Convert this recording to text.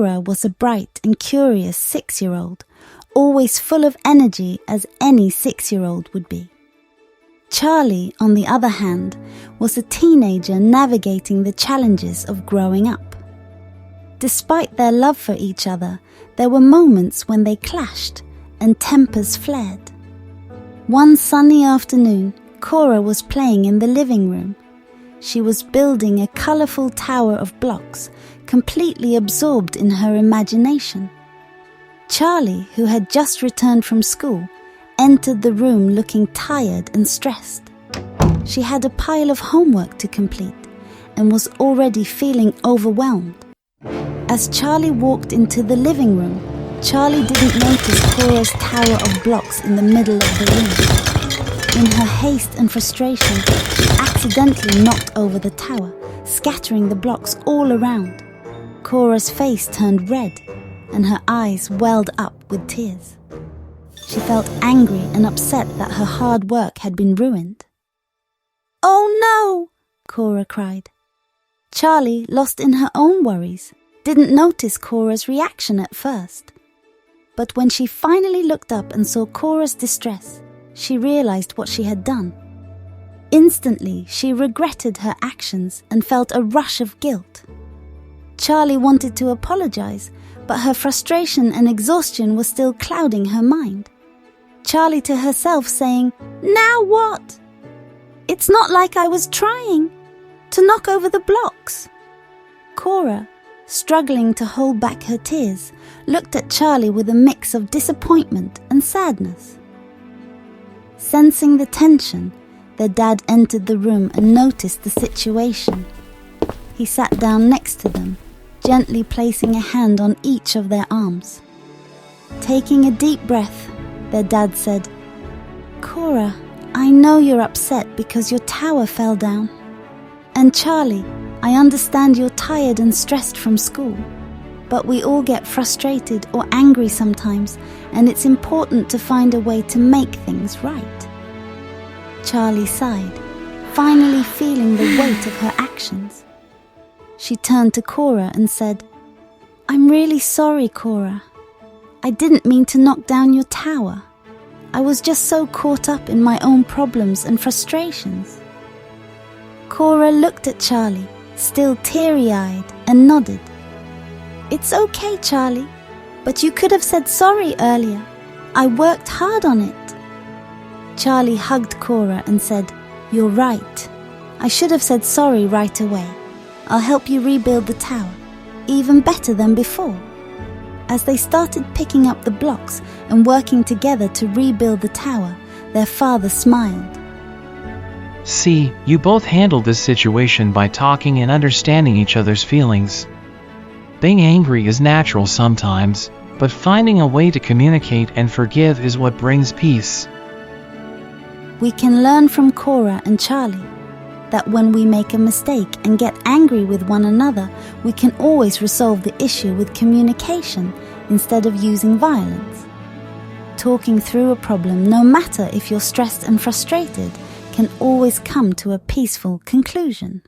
Cora was a bright and curious 6-year-old, always full of energy as any 6-year-old would be. Charlie, on the other hand, was a teenager navigating the challenges of growing up. Despite their love for each other, there were moments when they clashed and tempers flared. One sunny afternoon, Cora was playing in the living room. She was building a colourful tower of blocks, completely absorbed in her imagination. Charlie, who had just returned from school, entered the room looking tired and stressed. She had a pile of homework to complete and was already feeling overwhelmed. As Charlie walked into the living room, Charlie didn't notice Cora's tower of blocks in the middle of the room. In her haste and frustration, she accidentally knocked over the tower, scattering the blocks all around. Cora's face turned red, and her eyes welled up with tears. She felt angry and upset that her hard work had been ruined. "Oh no!" Cora cried. Charlie, lost in her own worries, didn't notice Cora's reaction at first. But when she finally looked up and saw Cora's distress, she realized what she had done. Instantly, she regretted her actions and felt a rush of guilt. Charlie wanted to apologize, but her frustration and exhaustion were still clouding her mind. Charlie to herself saying, "Now what? It's not like I was trying to knock over the blocks." Cora, struggling to hold back her tears, looked at Charlie with a mix of disappointment and sadness. Sensing the tension, their dad entered the room and noticed the situation. He sat down next to them, gently placing a hand on each of their arms. Taking a deep breath, their dad said, "Cora, I know you're upset because your tower fell down. And Charlie, I understand you're tired and stressed from school. But we all get frustrated or angry sometimes, and it's important to find a way to make things right." Charlie sighed, finally feeling the weight of her actions. She turned to Cora and said, "I'm really sorry, Cora. I didn't mean to knock down your tower. I was just so caught up in my own problems and frustrations." Cora looked at Charlie, still teary-eyed, and nodded. "It's okay, Charlie, but you could have said sorry earlier. I worked hard on it." Charlie hugged Cora and said, "You're right. I should have said sorry right away. I'll help you rebuild the tower, even better than before." As they started picking up the blocks and working together to rebuild the tower, their father smiled. "See, you both handled this situation by talking and understanding each other's feelings. Being angry is natural sometimes, but finding a way to communicate and forgive is what brings peace." We can learn from Cora and Charlie that when we make a mistake and get angry with one another, we can always resolve the issue with communication instead of using violence. Talking through a problem, no matter if you're stressed and frustrated, can always come to a peaceful conclusion.